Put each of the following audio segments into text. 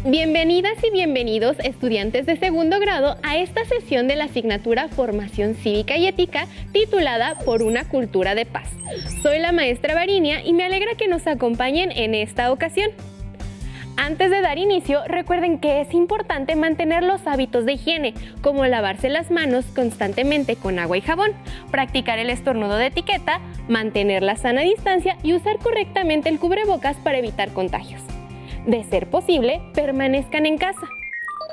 Bienvenidas y bienvenidos, estudiantes de segundo grado, a esta sesión de la asignatura Formación Cívica y Ética, titulada Por una Cultura de Paz. Soy la maestra Varinia y me alegra que nos acompañen en esta ocasión. Antes de dar inicio, recuerden que es importante mantener los hábitos de higiene, como lavarse las manos constantemente con agua y jabón, practicar el estornudo de etiqueta, mantener la sana distancia y usar correctamente el cubrebocas para evitar contagios. De ser posible, permanezcan en casa.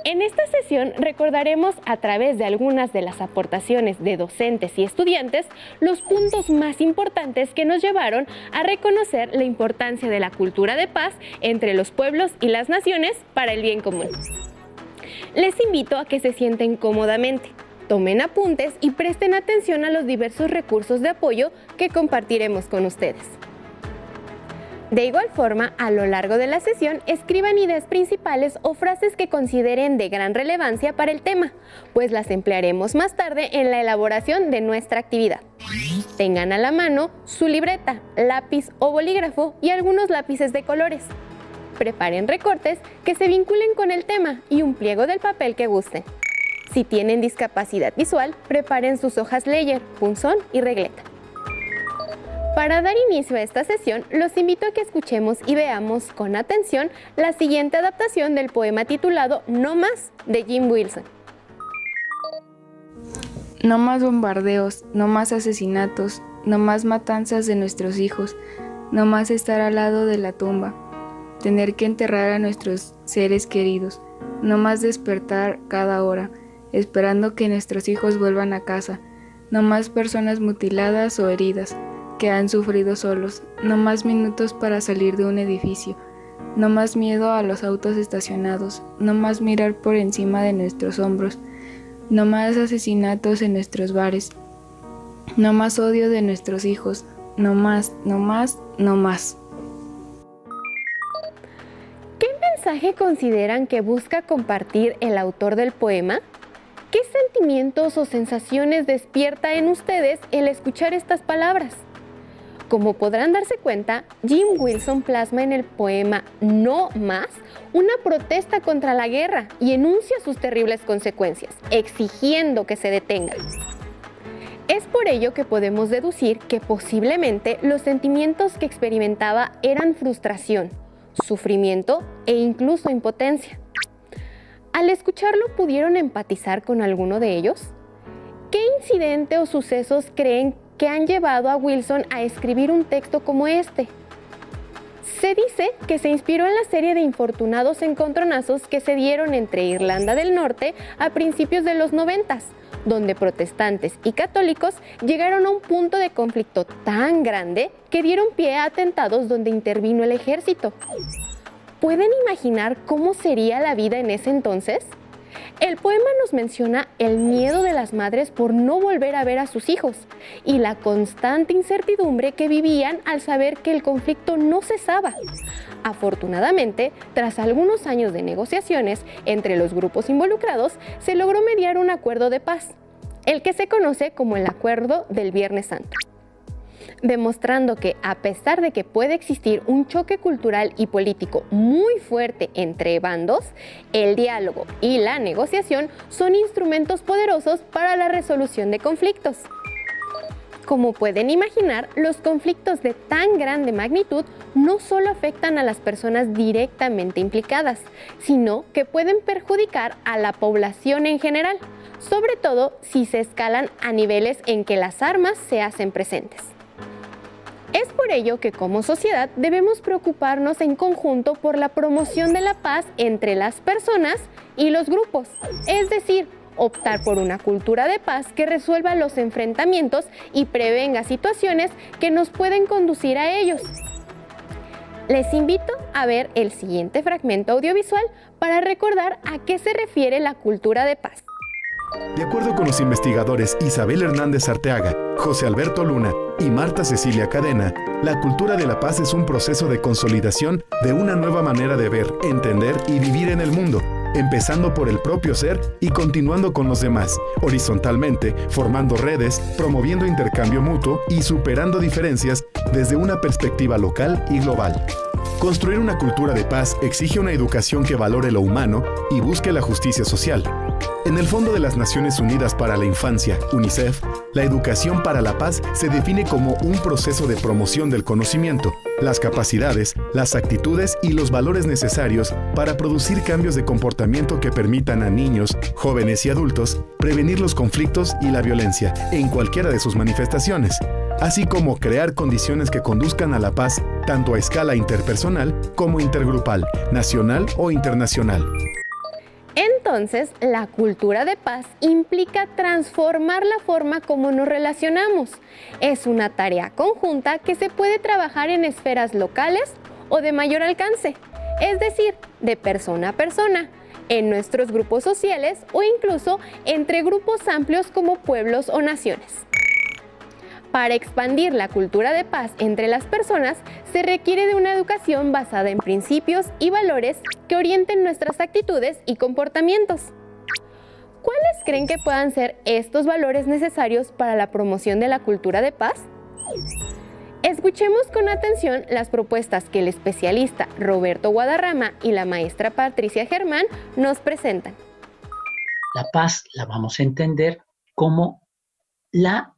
En esta sesión recordaremos a través de algunas de las aportaciones de docentes y estudiantes los puntos más importantes que nos llevaron a reconocer la importancia de la cultura de paz entre los pueblos y las naciones para el bien común. Les invito a que se sienten cómodamente, tomen apuntes y presten atención a los diversos recursos de apoyo que compartiremos con ustedes. De igual forma, a lo largo de la sesión, escriban ideas principales o frases que consideren de gran relevancia para el tema, pues las emplearemos más tarde en la elaboración de nuestra actividad. Tengan a la mano su libreta, lápiz o bolígrafo y algunos lápices de colores. Preparen recortes que se vinculen con el tema y un pliego del papel que gusten. Si tienen discapacidad visual, preparen sus hojas Ledger, punzón y regleta. Para dar inicio a esta sesión, los invito a que escuchemos y veamos con atención la siguiente adaptación del poema titulado No más, de Jim Wilson. No más bombardeos, no más asesinatos, no más matanzas de nuestros hijos, no más estar al lado de la tumba, tener que enterrar a nuestros seres queridos, no más despertar cada hora, esperando que nuestros hijos vuelvan a casa, no más personas mutiladas o heridas, que han sufrido solos, no más minutos para salir de un edificio, no más miedo a los autos estacionados, no más mirar por encima de nuestros hombros, no más asesinatos en nuestros bares, no más odio de nuestros hijos, no más, no más, no más. ¿Qué mensaje consideran que busca compartir el autor del poema? ¿Qué sentimientos o sensaciones despierta en ustedes el escuchar estas palabras? Como podrán darse cuenta, Jim Wilson plasma en el poema No más una protesta contra la guerra y enuncia sus terribles consecuencias, exigiendo que se detenga. Es por ello que podemos deducir que posiblemente los sentimientos que experimentaba eran frustración, sufrimiento e incluso impotencia. Al escucharlo, ¿pudieron empatizar con alguno de ellos? ¿Qué incidente o sucesos creen que han llevado a Wilson a escribir un texto como este? Se dice que se inspiró en la serie de infortunados encontronazos que se dieron entre Irlanda del Norte a principios de los 90, donde protestantes y católicos llegaron a un punto de conflicto tan grande que dieron pie a atentados donde intervino el ejército. ¿Pueden imaginar cómo sería la vida en ese entonces? El poema nos menciona el miedo de las madres por no volver a ver a sus hijos y la constante incertidumbre que vivían al saber que el conflicto no cesaba. Afortunadamente, tras algunos años de negociaciones entre los grupos involucrados, se logró mediar un acuerdo de paz, el que se conoce como el Acuerdo del Viernes Santo, demostrando que a pesar de que puede existir un choque cultural y político muy fuerte entre bandos, el diálogo y la negociación son instrumentos poderosos para la resolución de conflictos. Como pueden imaginar, los conflictos de tan grande magnitud no solo afectan a las personas directamente implicadas, sino que pueden perjudicar a la población en general, sobre todo si se escalan a niveles en que las armas se hacen presentes. Es por ello que como sociedad debemos preocuparnos en conjunto por la promoción de la paz entre las personas y los grupos, es decir, optar por una cultura de paz que resuelva los enfrentamientos y prevenga situaciones que nos pueden conducir a ellos. Les invito a ver el siguiente fragmento audiovisual para recordar a qué se refiere la cultura de paz. De acuerdo con los investigadores Isabel Hernández Arteaga, José Alberto Luna y Marta Cecilia Cadena, la cultura de la paz es un proceso de consolidación de una nueva manera de ver, entender y vivir en el mundo, empezando por el propio ser y continuando con los demás, horizontalmente, formando redes, promoviendo intercambio mutuo y superando diferencias desde una perspectiva local y global. Construir una cultura de paz exige una educación que valore lo humano y busque la justicia social. En el Fondo de las Naciones Unidas para la Infancia, UNICEF, la educación para la paz se define como un proceso de promoción del conocimiento, las capacidades, las actitudes y los valores necesarios para producir cambios de comportamiento que permitan a niños, jóvenes y adultos prevenir los conflictos y la violencia en cualquiera de sus manifestaciones, así como crear condiciones que conduzcan a la paz tanto a escala interpersonal como intergrupal, nacional o internacional. Entonces, la cultura de paz implica transformar la forma como nos relacionamos. Es una tarea conjunta que se puede trabajar en esferas locales o de mayor alcance, es decir, de persona a persona, en nuestros grupos sociales o incluso entre grupos amplios como pueblos o naciones. Para expandir la cultura de paz entre las personas, se requiere de una educación basada en principios y valores que orienten nuestras actitudes y comportamientos. ¿Cuáles creen que puedan ser estos valores necesarios para la promoción de la cultura de paz? Escuchemos con atención las propuestas que el especialista Roberto Guadarrama y la maestra Patricia Germán nos presentan. La paz la vamos a entender como la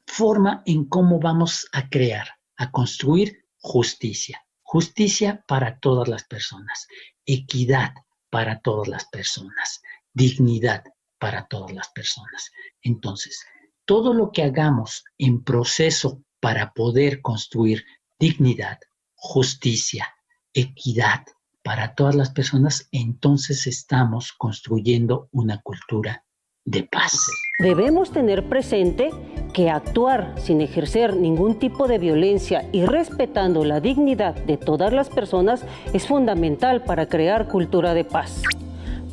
forma en cómo vamos a crear, a construir justicia. Justicia para todas las personas, equidad para todas las personas, dignidad para todas las personas. Entonces, todo lo que hagamos en proceso para poder construir dignidad, justicia, equidad para todas las personas, entonces estamos construyendo una cultura de paz. Debemos tener presente que actuar sin ejercer ningún tipo de violencia y respetando la dignidad de todas las personas es fundamental para crear cultura de paz.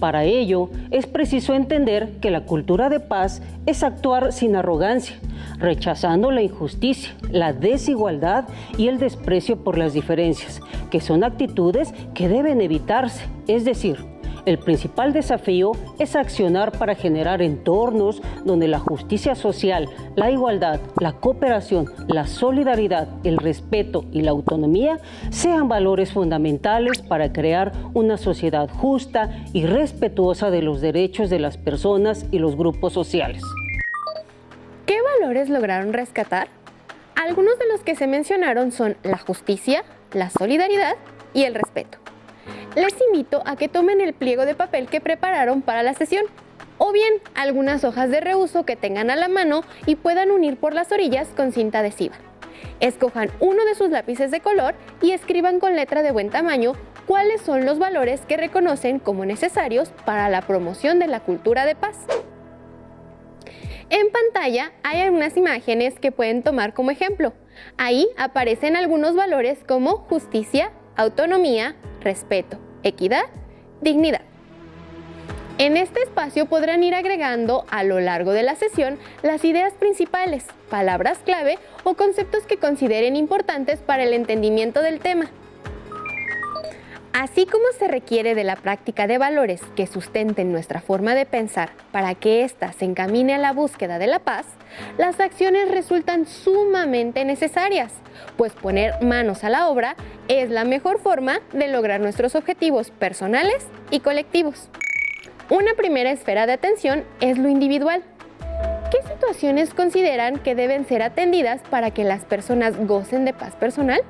Para ello, es preciso entender que la cultura de paz es actuar sin arrogancia, rechazando la injusticia, la desigualdad y el desprecio por las diferencias, que son actitudes que deben evitarse, es decir, el principal desafío es accionar para generar entornos donde la justicia social, la igualdad, la cooperación, la solidaridad, el respeto y la autonomía sean valores fundamentales para crear una sociedad justa y respetuosa de los derechos de las personas y los grupos sociales. ¿Qué valores lograron rescatar? Algunos de los que se mencionaron son la justicia, la solidaridad y el respeto. Les invito a que tomen el pliego de papel que prepararon para la sesión, o bien algunas hojas de reuso que tengan a la mano y puedan unir por las orillas con cinta adhesiva. Escojan uno de sus lápices de color y escriban con letra de buen tamaño cuáles son los valores que reconocen como necesarios para la promoción de la cultura de paz. En pantalla hay algunas imágenes que pueden tomar como ejemplo. Ahí aparecen algunos valores como justicia, autonomía, respeto, equidad, dignidad. En este espacio podrán ir agregando a lo largo de la sesión las ideas principales, palabras clave o conceptos que consideren importantes para el entendimiento del tema. Así como se requiere de la práctica de valores que sustenten nuestra forma de pensar para que ésta se encamine a la búsqueda de la paz, las acciones resultan sumamente necesarias, pues poner manos a la obra es la mejor forma de lograr nuestros objetivos personales y colectivos. Una primera esfera de atención es lo individual. ¿Qué situaciones consideran que deben ser atendidas para que las personas gocen de paz personal?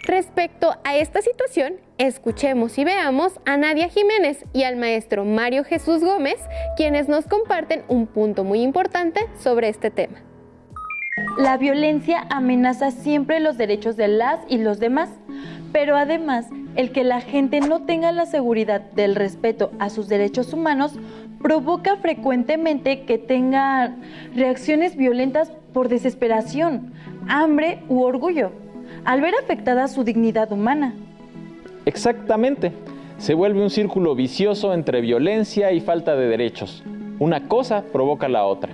Respecto a esta situación, escuchemos y veamos a Nadia Jiménez y al maestro Mario Jesús Gómez, quienes nos comparten un punto muy importante sobre este tema. La violencia amenaza siempre los derechos de las y los demás, pero además, el que la gente no tenga la seguridad del respeto a sus derechos humanos provoca frecuentemente que tengan reacciones violentas por desesperación, hambre u orgullo, al ver afectada su dignidad humana. Exactamente. Se vuelve un círculo vicioso entre violencia y falta de derechos. Una cosa provoca la otra.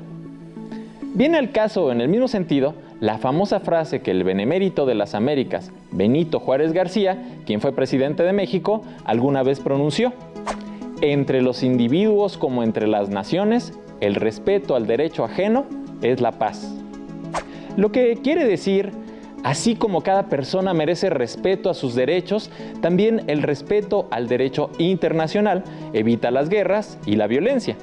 Viene al caso, en el mismo sentido, la famosa frase que el benemérito de las Américas, Benito Juárez García, quien fue presidente de México, alguna vez pronunció: entre los individuos como entre las naciones, el respeto al derecho ajeno es la paz. Lo que quiere decir, Así como cada persona merece respeto a sus derechos, también el respeto al derecho internacional evita las guerras y la violencia.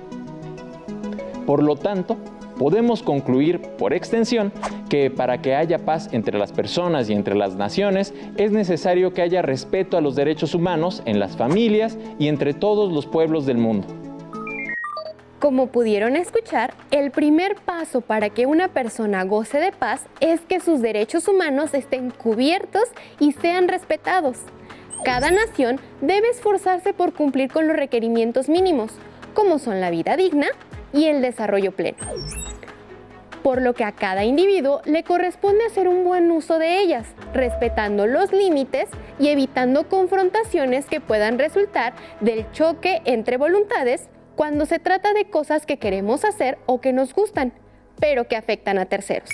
Por lo tanto, podemos concluir por extensión que para que haya paz entre las personas y entre las naciones, es necesario que haya respeto a los derechos humanos en las familias y entre todos los pueblos del mundo. Como pudieron escuchar, el primer paso para que una persona goce de paz es que sus derechos humanos estén cubiertos y sean respetados. Cada nación debe esforzarse por cumplir con los requerimientos mínimos, como son la vida digna y el desarrollo pleno. Por lo que a cada individuo le corresponde hacer un buen uso de ellas, respetando los límites y evitando confrontaciones que puedan resultar del choque entre voluntades cuando se trata de cosas que queremos hacer o que nos gustan, pero que afectan a terceros.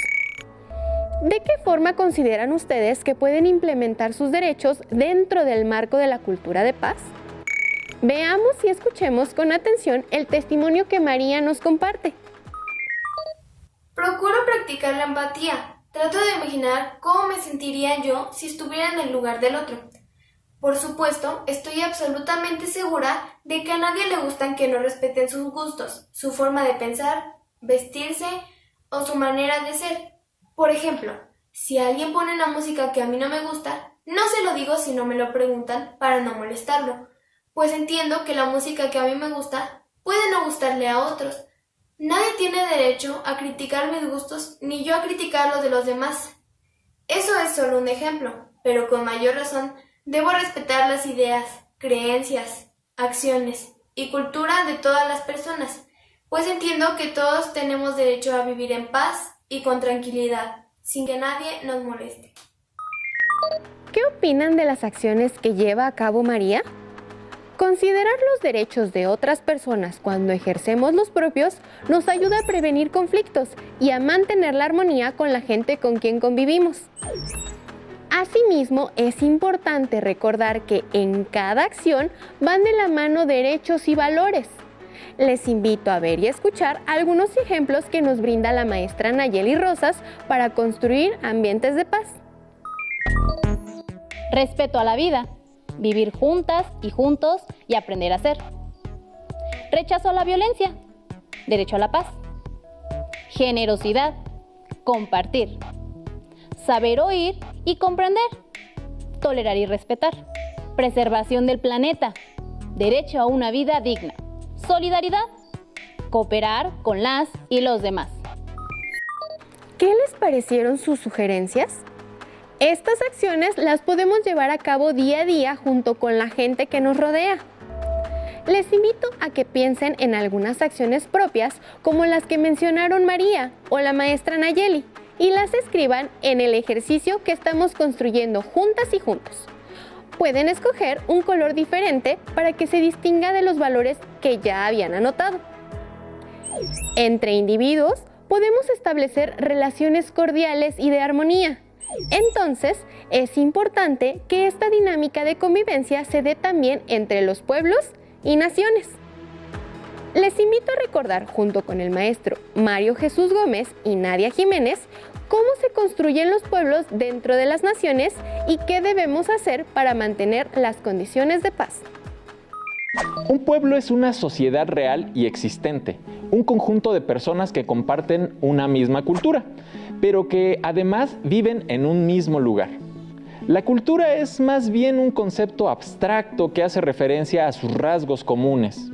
¿De qué forma consideran ustedes que pueden implementar sus derechos dentro del marco de la cultura de paz? Veamos y escuchemos con atención el testimonio que María nos comparte. Procuro practicar la empatía. Trato de imaginar cómo me sentiría yo si estuviera en el lugar del otro. Por supuesto, estoy absolutamente segura de que a nadie le gustan que no respeten sus gustos, su forma de pensar, vestirse o su manera de ser. Por ejemplo, si alguien pone una música que a mí no me gusta, no se lo digo si no me lo preguntan para no molestarlo, pues entiendo que la música que a mí me gusta puede no gustarle a otros. Nadie tiene derecho a criticar mis gustos ni yo a criticar los de los demás. Eso es solo un ejemplo, pero con mayor razón debo respetar las ideas, creencias, acciones y cultura de todas las personas, pues entiendo que todos tenemos derecho a vivir en paz y con tranquilidad, sin que nadie nos moleste. ¿Qué opinan de las acciones que lleva a cabo María? Considerar los derechos de otras personas cuando ejercemos los propios nos ayuda a prevenir conflictos y a mantener la armonía con la gente con quien convivimos. Asimismo, es importante recordar que en cada acción van de la mano derechos y valores. Les invito a ver y escuchar algunos ejemplos que nos brinda la maestra Nayeli Rosas para construir ambientes de paz. Respeto a la vida, vivir juntas y juntos y aprender a ser. Rechazo a la violencia, derecho a la paz. Generosidad, compartir. Saber oír y comprender, tolerar y respetar. Preservación del planeta, derecho a una vida digna. Solidaridad, cooperar con las y los demás. ¿Qué les parecieron sus sugerencias? Estas acciones las podemos llevar a cabo día a día junto con la gente que nos rodea. Les invito a que piensen en algunas acciones propias como las que mencionaron María o la maestra Nayeli y las escriban en el ejercicio que estamos construyendo juntas y juntos. Pueden escoger un color diferente para que se distinga de los valores que ya habían anotado. Entre individuos podemos establecer relaciones cordiales y de armonía. Entonces, es importante que esta dinámica de convivencia se dé también entre los pueblos y naciones. Les invito a recordar junto con el maestro Mario Jesús Gómez y Nadia Jiménez cómo se construyen los pueblos dentro de las naciones y qué debemos hacer para mantener las condiciones de paz. Un pueblo es una sociedad real y existente, un conjunto de personas que comparten una misma cultura, pero que además viven en un mismo lugar. La cultura es más bien un concepto abstracto que hace referencia a sus rasgos comunes.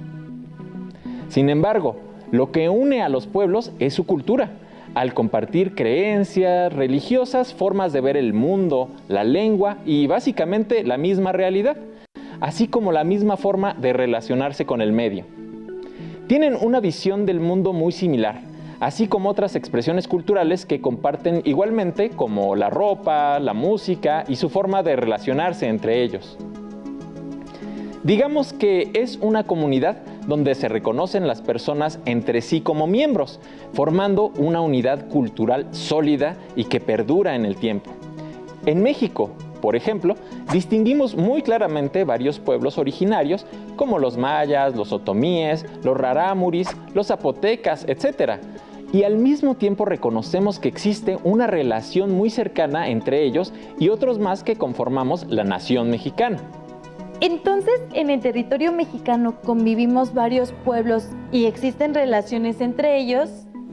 Sin embargo, lo que une a los pueblos es su cultura, al compartir creencias religiosas, formas de ver el mundo, la lengua y básicamente la misma realidad, así como la misma forma de relacionarse con el medio. Tienen una visión del mundo muy similar, así como otras expresiones culturales que comparten igualmente, como la ropa, la música y su forma de relacionarse entre ellos. Digamos que es una comunidad donde se reconocen las personas entre sí como miembros, formando una unidad cultural sólida y que perdura en el tiempo. En México, por ejemplo, distinguimos muy claramente varios pueblos originarios como los mayas, los otomíes, los rarámuris, los zapotecas, etc. y al mismo tiempo reconocemos que existe una relación muy cercana entre ellos y otros más que conformamos la nación mexicana. Entonces, en el territorio mexicano convivimos varios pueblos y existen relaciones entre ellos,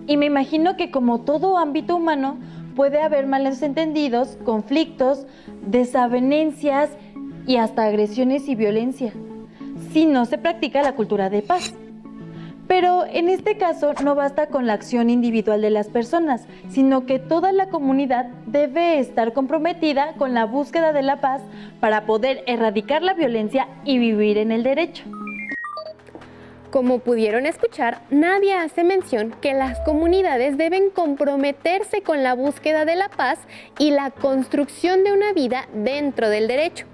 y me imagino que como todo ámbito humano puede haber malos entendidos, conflictos, desavenencias y hasta agresiones y violencia, si no se practica la cultura de paz. Pero en este caso no basta con la acción individual de las personas, sino que toda la comunidad debe estar comprometida con la búsqueda de la paz para poder erradicar la violencia y vivir en el derecho. Como pudieron escuchar, nadie hace mención que las comunidades deben comprometerse con la búsqueda de la paz y la construcción de una vida dentro del derecho.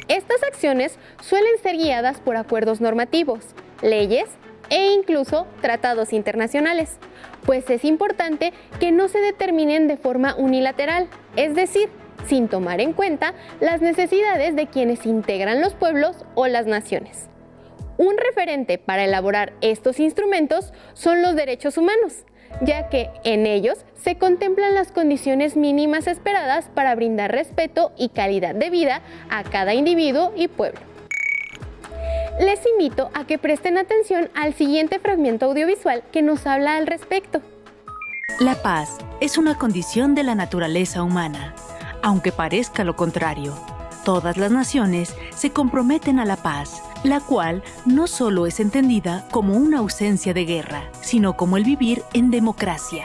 Estas acciones suelen ser guiadas por acuerdos normativos, leyes e incluso tratados internacionales, pues es importante que no se determinen de forma unilateral, es decir, sin tomar en cuenta las necesidades de quienes integran los pueblos o las naciones. Un referente para elaborar estos instrumentos son los derechos humanos, ya que en ellos se contemplan las condiciones mínimas esperadas para brindar respeto y calidad de vida a cada individuo y pueblo. Les invito a que presten atención al siguiente fragmento audiovisual que nos habla al respecto. La paz es una condición de la naturaleza humana, aunque parezca lo contrario. Todas las naciones se comprometen a la paz, la cual no solo es entendida como una ausencia de guerra, sino como el vivir en democracia.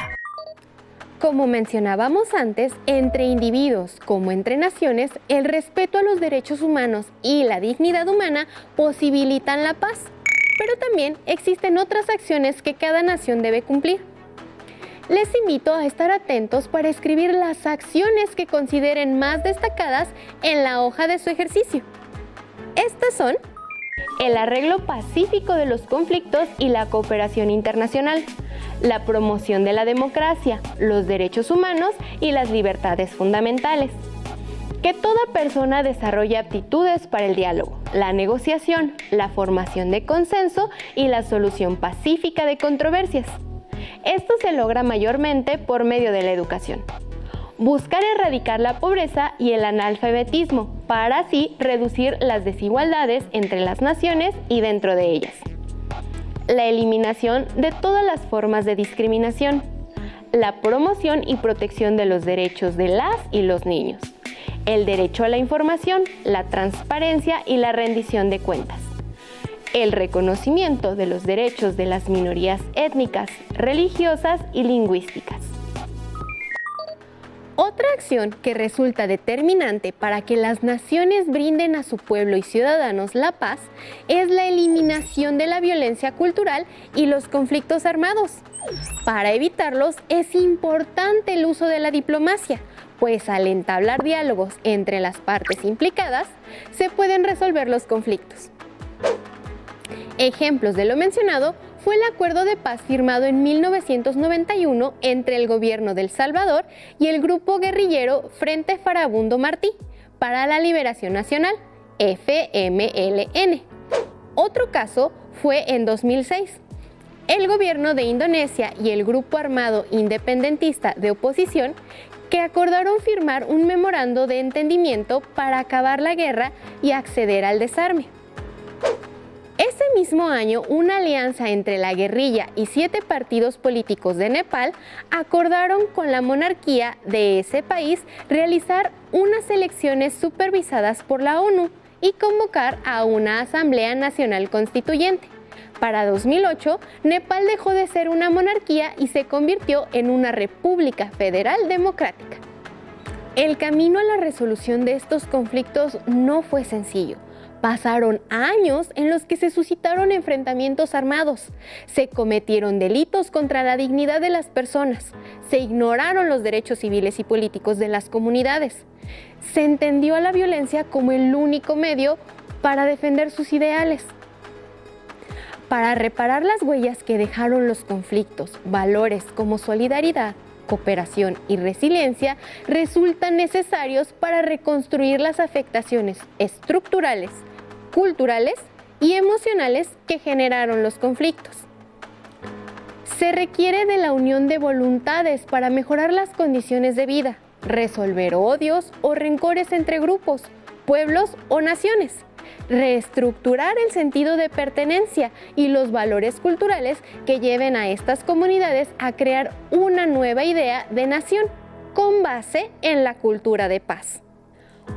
Como mencionábamos antes, entre individuos como entre naciones, el respeto a los derechos humanos y la dignidad humana posibilitan la paz. Pero también existen otras acciones que cada nación debe cumplir. Les invito a estar atentos para escribir las acciones que consideren más destacadas en la hoja de su ejercicio. Estas son el arreglo pacífico de los conflictos y la cooperación internacional, la promoción de la democracia, los derechos humanos y las libertades fundamentales. Que toda persona desarrolle aptitudes para el diálogo, la negociación, la formación de consenso y la solución pacífica de controversias. Esto se logra mayormente por medio de la educación. Buscar erradicar la pobreza y el analfabetismo para así reducir las desigualdades entre las naciones y dentro de ellas. La eliminación de todas las formas de discriminación. La promoción y protección de los derechos de las y los niños. El derecho a la información, la transparencia y la rendición de cuentas. El reconocimiento de los derechos de las minorías étnicas, religiosas y lingüísticas. Otra acción que resulta determinante para que las naciones brinden a su pueblo y ciudadanos la paz es la eliminación de la violencia cultural y los conflictos armados. Para evitarlos es importante el uso de la diplomacia, pues al entablar diálogos entre las partes implicadas, se pueden resolver los conflictos. Ejemplos de lo mencionado fue el acuerdo de paz firmado en 1991 entre el gobierno de El Salvador y el grupo guerrillero Frente Farabundo Martí para la Liberación Nacional, FMLN. Otro caso fue en 2006. El gobierno de Indonesia y el grupo armado independentista de oposición que acordaron firmar un memorando de entendimiento para acabar la guerra y acceder al desarme. Ese mismo año, una alianza entre la guerrilla y 7 partidos políticos de Nepal acordaron con la monarquía de ese país realizar unas elecciones supervisadas por la ONU y convocar a una Asamblea Nacional Constituyente. Para 2008, Nepal dejó de ser una monarquía y se convirtió en una república federal democrática. El camino a la resolución de estos conflictos no fue sencillo. Pasaron años en los que se suscitaron enfrentamientos armados, se cometieron delitos contra la dignidad de las personas, se ignoraron los derechos civiles y políticos de las comunidades, se entendió a la violencia como el único medio para defender sus ideales. Para reparar las huellas que dejaron los conflictos, valores como solidaridad, cooperación y resiliencia resultan necesarios para reconstruir las afectaciones estructurales, culturales y emocionales que generaron los conflictos. Se requiere de la unión de voluntades para mejorar las condiciones de vida, resolver odios o rencores entre grupos, pueblos o naciones, reestructurar el sentido de pertenencia y los valores culturales que lleven a estas comunidades a crear una nueva idea de nación con base en la cultura de paz.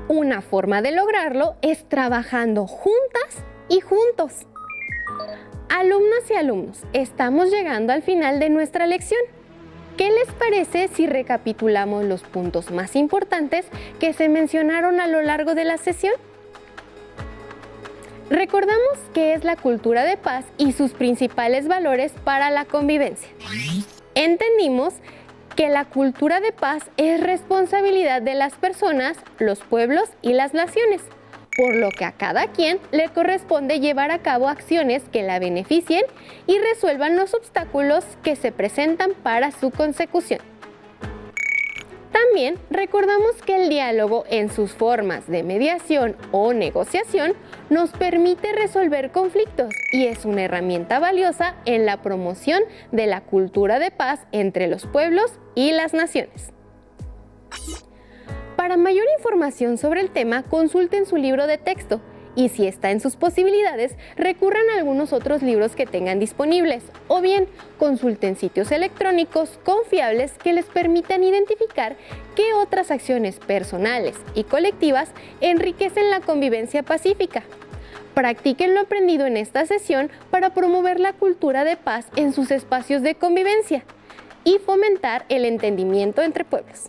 Una forma de lograrlo es trabajando juntas y juntos. Alumnas y alumnos, estamos llegando al final de nuestra lección. ¿Qué les parece si recapitulamos los puntos más importantes que se mencionaron a lo largo de la sesión? Recordamos qué es la cultura de paz y sus principales valores para la convivencia. Entendimos que la cultura de paz es responsabilidad de las personas, los pueblos y las naciones, por lo que a cada quien le corresponde llevar a cabo acciones que la beneficien y resuelvan los obstáculos que se presentan para su consecución. También recordamos que el diálogo en sus formas de mediación o negociación nos permite resolver conflictos y es una herramienta valiosa en la promoción de la cultura de paz entre los pueblos y las naciones. Para mayor información sobre el tema, consulten su libro de texto y si está en sus posibilidades, recurran a algunos otros libros que tengan disponibles o bien consulten sitios electrónicos confiables que les permitan identificar qué otras acciones personales y colectivas enriquecen la convivencia pacífica. Practiquen lo aprendido en esta sesión para promover la cultura de paz en sus espacios de convivencia y fomentar el entendimiento entre pueblos.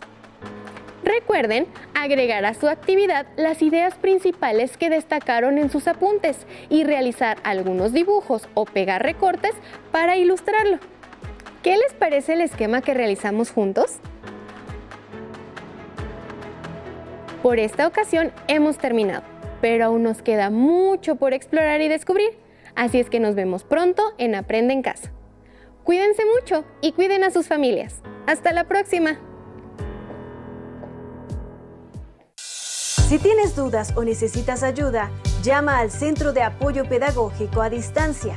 Recuerden agregar a su actividad las ideas principales que destacaron en sus apuntes y realizar algunos dibujos o pegar recortes para ilustrarlo. ¿Qué les parece el esquema que realizamos juntos? Por esta ocasión hemos terminado, pero aún nos queda mucho por explorar y descubrir, así es que nos vemos pronto en Aprende en Casa. Cuídense mucho y cuiden a sus familias. ¡Hasta la próxima! Si tienes dudas o necesitas ayuda, llama al Centro de Apoyo Pedagógico a Distancia